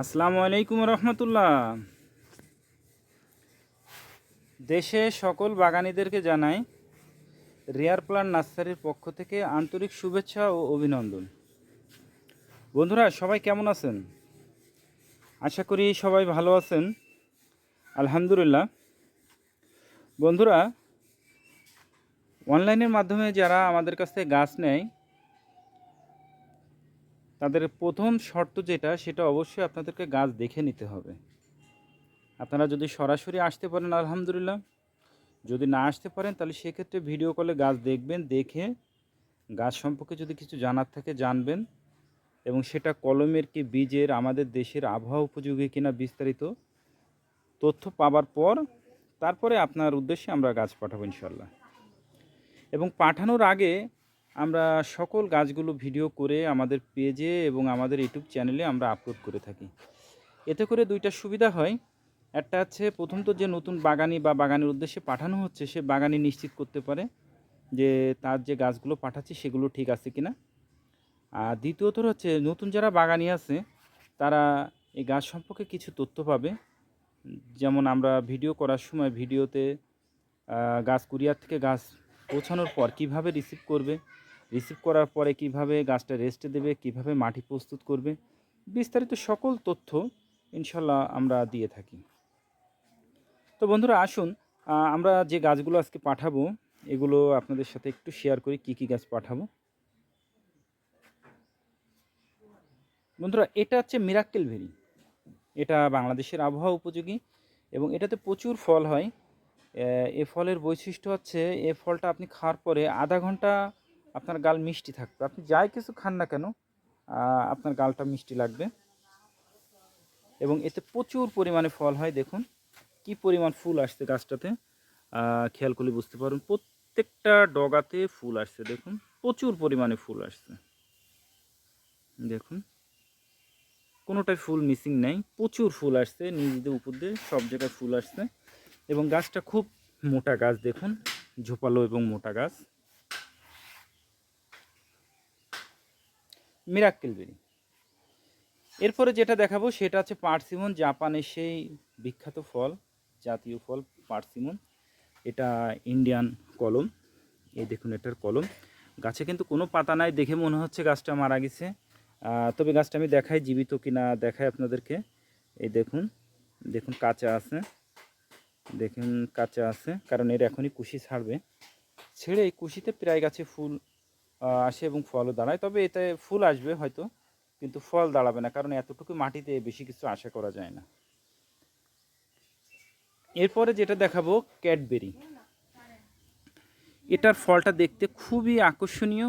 আসসালামু আলাইকুম রহমতুল্লাহ। দেশে সকল বাগানীদেরকে জানাই রেয়ার প্লান্ট নার্সারির পক্ষ থেকে আন্তরিক শুভেচ্ছা ও অভিনন্দন। বন্ধুরা সবাই কেমন আছেন? আশা করি সবাই ভালো আছেন, আলহামদুলিল্লাহ। বন্ধুরা, অনলাইনের মাধ্যমে যারা আমাদের কাছ থেকে গাছ নেয় তাদের প্রথম শর্ত সেটা অবশ্যই আপনাদেরকে গাছ দেখে নিতে হবে। আপনারা যদি সরাসরি আসতে পারেন আলহামদুলিল্লাহ, যদি না আসতে পারেন তাহলে সেক্ষেত্রে ভিডিও কলে গাছ দেখবেন, দেখে গাছ সম্পর্কে যদি কিছু জানার থাকে জানবেন, এবং সেটা কলমের কি বীজের, আমাদের দেশের আবহাওয়া উপযোগী কিনা বিস্তারিত তথ্য পাবার পর তারপরে আপনার উদ্দেশ্যে আমরা গাছ পাঠাবো ইনশাল্লাহ। এবং পাঠানোর আগে আমরা সকল গাছগুলো ভিডিও করে আমাদের পেজে এবং আমাদের ইউটিউব চ্যানেলে আমরা আপলোড করে থাকি। এতে করে দুইটা সুবিধা হয়। একটা হচ্ছে, প্রথম তো যে নতুন বাগানি বা বাগানের উদ্দেশ্যে পাঠানো হচ্ছে সে বাগানি নিশ্চিত করতে পারে যে তার যে গাছগুলো পাঠাচ্ছি সেগুলো ঠিক আছে কিনা। আর দ্বিতীয়ত হচ্ছে, নতুন যারা বাগানি আছে তারা এই গাছ সম্পর্কে কিছু তথ্য পাবে। যেমন আমরা ভিডিও করার সময় ভিডিওতে গাছ কুরিয়ার থেকে গাছ পৌঁছানোর পর কিভাবে রিসিভ করবে, রিসিভ করার পরে কিভাবে গাছটা রেস্টে দেবে, কিভাবে মাটি প্রস্তুত করবে, বিস্তারিত সকল তথ্য ইনশাল্লাহ আমরা দিয়ে থাকি। তো বন্ধুরা আসুন, আমরা যে গাছগুলো আজকে পাঠাবো এগুলো আপনাদের সাথে একটু শেয়ার করি, কি কি গাছ পাঠাবো। বন্ধুরা, এটা হচ্ছে মিরাক্কেল ভেরি। এটা বাংলাদেশের আবহাওয়া উপযোগী এবং এটাতে প্রচুর ফল হয়। এ ফলের বৈশিষ্ট্য হচ্ছে, এ ফলটা আপনি খাওয়ার পরে আধা ঘন্টা আপনার গাল মিষ্টি থাকবে। আপনি যাই কিছু খান না কেন আপনার গালটা মিষ্টি লাগবে। এবং এতে প্রচুর পরিমাণে ফল হয়। দেখুন কি পরিমাণ ফুল আসছে গাছটাতে, খেয়াল করলে বুঝতে পারুন। প্রত্যেকটা ডগাতে ফুল আসছে, দেখুন প্রচুর পরিমাণে ফুল আসছে। দেখুন কোনোটাই ফুল মিসিং নেই, প্রচুর ফুল আসছে, নিচ দিয়ে উপর দিয়ে সব জায়গায় ফুল আসছে। এবং গাছটা খুব মোটা গাছ, দেখুন ঝোপালো এবং মোটা গাছ, মিরাক্কেল বেরি। এরপরে যেটা দেখাবো সেটা হচ্ছে পার্সিমন, জাপানের সেই বিখ্যাত ফল, জাতীয় ফল পার্সিমন। এটা ইন্ডিয়ান কলম। এই দেখুন এটার কলম। গাছে কিন্তু কোনো পাতা নাই, দেখে মনে হচ্ছে গাছটা মারা গেছে। তবে গাছটা আমি দেখাই জীবিত কিনা, দেখাই আপনাদেরকে। এই দেখুন, দেখুন কাঁচা আছে, দেখুন কাঁচা আছে, কারণ এর এখনই কুশি ছাড়বে। ছেড়ে এই কুশিতে প্রায় গাছে ফুল আসে এবং ফলও দাঁড়ায়। তবে এতে ফুল আসবে হয়তো, কিন্তু ফল দাঁড়াবে না, কারণ এতটুকু মাটিতে বেশি কিছু আশা করা যায় না। এরপরে যেটা দেখাবো ক্যাডবেরি। এটার ফলটা দেখতে খুবই আকর্ষণীয়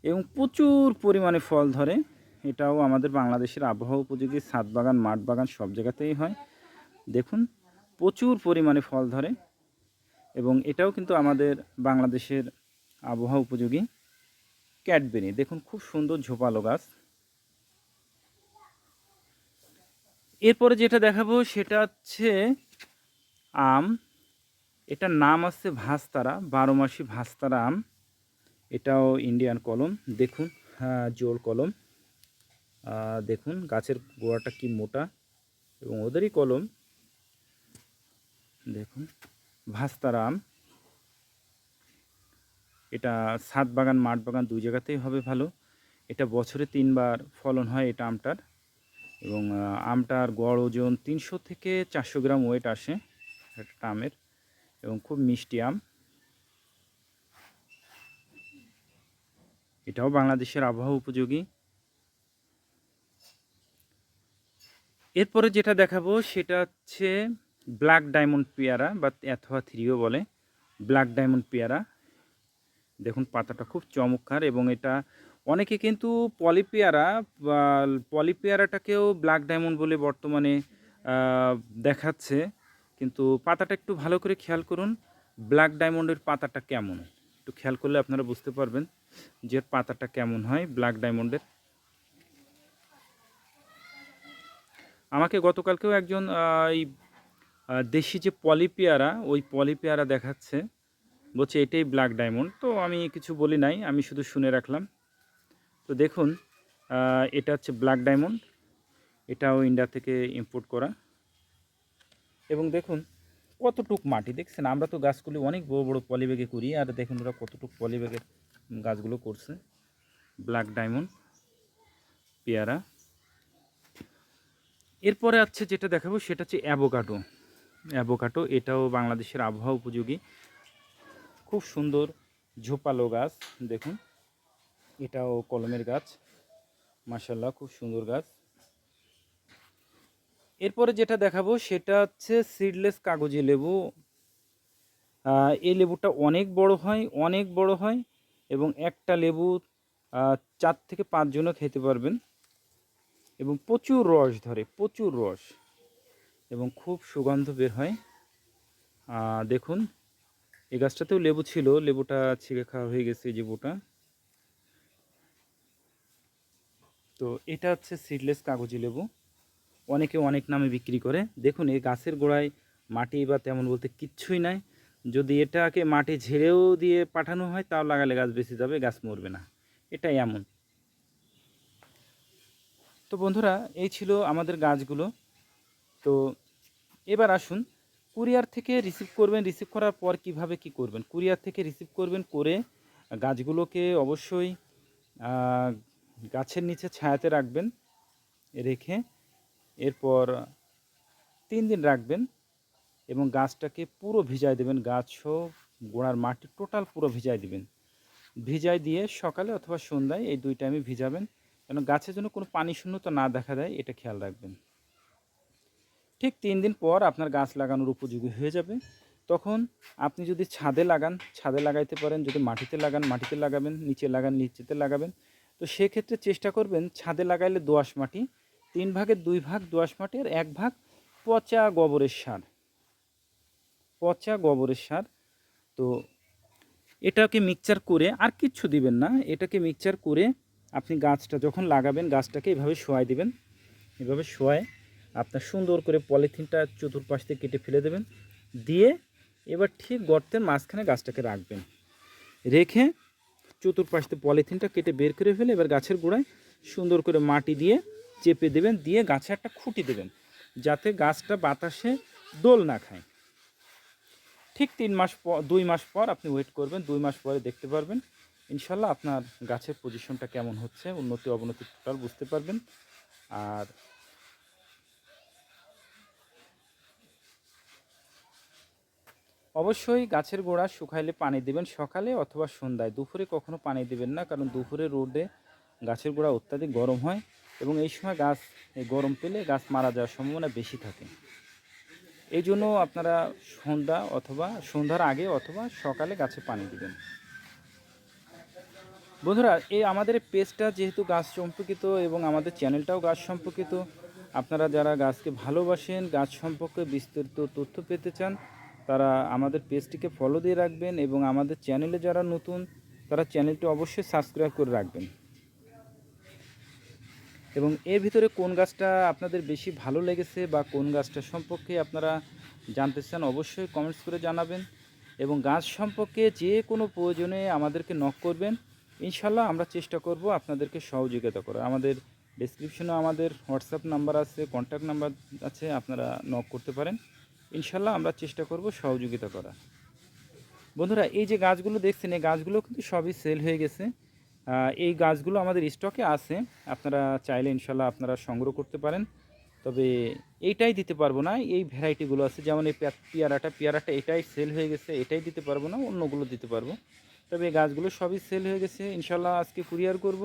এবং প্রচুর পরিমাণে ফল ধরে। এটাও আমাদের বাংলাদেশের আবহাওয়া উপযোগী, ছাদ বাগান, মাঠ বাগান সব জায়গাতেই হয়। দেখুন প্রচুর পরিমাণে ফল ধরে এবং এটাও কিন্তু আমাদের বাংলাদেশের আবহাওয়া উপযোগী ক্যাডবেরি। দেখুন খুব সুন্দর ঝোপালো গাছ। এরপরে যেটা দেখাবো সেটা হচ্ছে আম। এটার নাম আছে ভাস্তারা, 12 মাসি ভাস্তারা আম। এটাও ইন্ডিয়ান কলম। দেখুন জোর কলম। দেখুন গাছের গোড়াটা কি মোটা, এবং ওদেরই কলম। দেখুন ভাস্তারা আম। এটা ছাদ বাগান, মাঠ বাগান দুই জায়গাতেই হবে ভালো। এটা বছরে 3 বার ফলন হয় এটা আমটার। এবং আমটার গড় ওজন 300 থেকে 400 গ্রাম ওয়েট আসে একটা আমের, এবং খুব মিষ্টি আম। এটাও বাংলাদেশের আবহাওয়া উপযোগী। এরপরে যেটা দেখাবো সেটা হচ্ছে ব্ল্যাক ডায়মন্ড পেয়ারা বা অ্যাথোয়া থ্রিও বলে, ব্ল্যাক ডায়মন্ড পেয়ারা। দেখুন পাতাটা খুব চমৎকার, এবং এটা অনেকে কিন্তু পলিপেয়ারা বা পলিপেয়ারাটাকেও ব্ল্যাক ডায়মন্ড বলে বর্তমানে দেখাচ্ছে। কিন্তু পাতাটা একটু ভালো করে খেয়াল করুন, ব্ল্যাক ডায়মন্ডের পাতাটা কেমন একটু খেয়াল করলে আপনারা বুঝতে পারবেন যে পাতাটা কেমন হয় ব্ল্যাক ডায়মন্ডের। আমাকে গতকালকেও একজন এই দেশি যে পলিপেয়ারা, ওই পলিপেয়ারা দেখাচ্ছে, বলছে এটাই ব্ল্যাক ডায়মন্ড। তো আমি কিছু বলি নাই, আমি শুধু শুনে রাখলাম। তো দেখুন এটা হচ্ছে ব্ল্যাক ডায়মন্ড। এটাও ইন্ডিয়া থেকে ইম্পোর্ট করা। এবং দেখুন কতটুক মাটি দেখছেন, আমরা তো গাছগুলি অনেক বড় বড় পলিব্যাগে করি, আর দেখুন ওরা কতটুক পলিব্যাগের গাছগুলো করছে। ব্ল্যাক ডায়মন্ড, পেয়ারা। এরপরে আছে যেটা দেখাবো সেটা হচ্ছে অ্যাভোকাডো। অ্যাভোকাডো এটাও বাংলাদেশের আবহাওয়া উপযোগী, খুব সুন্দর ঝোপালো গাছ। দেখুন এটাও কলমের গাছ, মাশাআল্লাহ খুব সুন্দর গাছ। এরপরে যেটা দেখাবো সেটা হচ্ছে সিডলেস কাগজি লেবু। এই লেবুটা অনেক বড় হয়, অনেক বড় হয়, এবং একটা লেবু 4 থেকে 5 জনও খেতে পারবেন, এবং প্রচুর রস ধরে, প্রচুর রস, এবং খুব সুগন্ধ বের হয়। দেখুন এই গাছটাতেও লেবু ছিল, লেবুটা ছিঁড়ে খাওয়া হয়ে গেছে, এই লেবুটা। তো এটা হচ্ছে সিডলেস কাগজি লেবু, অনেকে অনেক নামে বিক্রি করে। দেখুন এই গাছের গোড়ায় মাটি বা তেমন বলতে কিচ্ছুই নাই, যদি এটাকে মাটি ঝেড়েও দিয়ে পাঠানো হয় তাও লাগালে গাছ বেঁচে যাবে, গাছ মরবে না, এটাই এমন। তো বন্ধুরা এই ছিল আমাদের গাছগুলো। তো এবার আসুন কুরিয়ার থেকে রিসিভ করবেন, রিসিভ করার পর কিভাবে কি করবেন। কুরিয়ার থেকে রিসিভ করবেন, করে গাছগুলোকে অবশ্যই গাছের নিচে ছায়াতে রাখবেন, রেখে এরপর 3 দিন রাখবেন, এবং গাছটাকে পুরো ভিজায় দেবেন, গাছ সব গোড়ার মাটি টোটাল পুরো ভিজায় দিবেন। ভিজায় দিয়ে সকালে অথবা সন্ধ্যায় এই 2 টাইমে ভিজাবেন, যেন গাছের জন্য কোনো পানি শূন্যতা না দেখা দেয়, এটা খেয়াল রাখবেন। ঠিক 3 দিন পর আপনার গাছ লাগানোর উপযোগী হয়ে যাবে। তখন আপনি যদি ছাদে লাগান, ছাদে লাগাইতে পারেন, যদি মাটিতে লাগান মাটিতে লাগাবেন, নিচে লাগান নিচেতে লাগাবেন। তো সেক্ষেত্রে চেষ্টা করবেন ছাদে লাগাইলে দোআঁশ মাটি, 3 ভাগের 2 ভাগ দোআঁশ মাটি, আর 1 ভাগ পচা গোবরের সার, পচা গোবরের সার। তো এটাকে মিক্সচার করে, আর কিচ্ছু দিবেন না, এটাকে মিক্সচার করে আপনি গাছটা যখন লাগাবেন গাছটাকে এভাবে শোয়াই দিবেন। এভাবে শোয়ায় আপনার সুন্দর করে পলিথিনটা চতুর্পাশ থেকে কেটে ফেলে দেবেন, দিয়ে এবার ঠিক গর্তের মাঝখানে গাছটাকে রাখবেন, রেখে চতুর্পাশ থেকে পলিথিনটা কেটে বের করে ফেলে এবার গাছের গোড়ায় সুন্দর করে মাটি দিয়ে চেপে দেবেন, দিয়ে গাছে একটা খুঁটি দেবেন যাতে গাছটা বাতাসে দোল না খায়। ঠিক 2 মাস পর আপনি ওয়েট করবেন, 2 মাস পরে দেখতে পারবেন ইনশাল্লাহ আপনার গাছের পজিশনটা কেমন হচ্ছে, উন্নতি অবনতি টোটাল বুঝতে পারবেন। আর অবশ্যই গাছের গোড়া শুকাইলে পানি দেবেন সকালে অথবা সন্ধ্যায়, দুপুরে কখনো পানি দেবেন না, কারণ দুপুরে রোদে গাছের গোড়া অত্যাধিক গরম হয়, এবং এই সময় গাছ এই গরম পেলে গাছ মারা যাওয়ার সম্ভাবনা বেশি থাকে। এই জন্য আপনারা সন্ধ্যার আগে অথবা সকালে গাছে পানি দিবেন। বন্ধুরা এই আমাদের পেজটা যেহেতু গাছ সম্পর্কিত এবং আমাদের চ্যানেলটাও গাছ সম্পর্কিত, আপনারা যারা গাছকে ভালোবাসেন, গাছ সম্পর্কে বিস্তারিত তথ্য পেতে চান, তারা আমাদের পেজটিকে ফলো দিয়ে রাখবেন, এবং আমাদের চ্যানেলে যারা নতুন তারা চ্যানেলটি অবশ্যই সাবস্ক্রাইব করে রাখবেন। এবং এর ভিতরে কোন গাছটা আপনাদের বেশি ভালো লেগেছে বা কোন গাছটা সম্পর্কে আপনারা জানতে চান অবশ্যই কমেন্টস করে জানাবেন, এবং গাছ সম্পর্কে যে কোনো প্রয়োজনে আমাদেরকে নক করবেন, ইনশাল্লাহ আমরা চেষ্টা করব আপনাদেরকে সহযোগিতা করার। আমাদের ডেসক্রিপশনে আমাদের হোয়াটসঅ্যাপ নাম্বার আছে, কন্ট্যাক্ট নাম্বার আছে, আপনারা নক করতে পারেন, ইনশাল্লাহ আমরা চেষ্টা করব সহযোগিতা করার। বন্ধুরা এই যে গাছগুলো দেখছেন এই গাছগুলো কিন্তু সবই সেল হয়ে গেছে। এই গাছগুলো আমাদের স্টকে আছে, আপনারা চাইলে ইনশাল্লাহ আপনারা সংগ্রহ করতে পারেন। তবে এইটাই দিতে পারবো না, এই ভ্যারাইটিগুলো আছে, যেমন এই পেয়ারাটা এটাই সেল হয়ে গেছে, এটাই দিতে পারবো না, অন্যগুলো দিতে পারবো। তবে এই গাছগুলো সবই সেল হয়ে গেছে, ইনশাল্লাহ আজকে কুরিয়ার করব।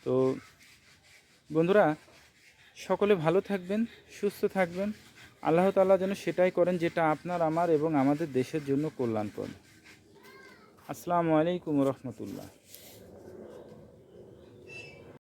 তো বন্ধুরা সকলে ভালো থাকবেন, সুস্থ থাকবেন, আল্লাহ তাআলা যেন সেটাই করেন যেটা আপনার আমার এবং আমাদের দেশের জন্য কল্যাণকর। আসসালামু আলাইকুম রহমতুল্লাহ।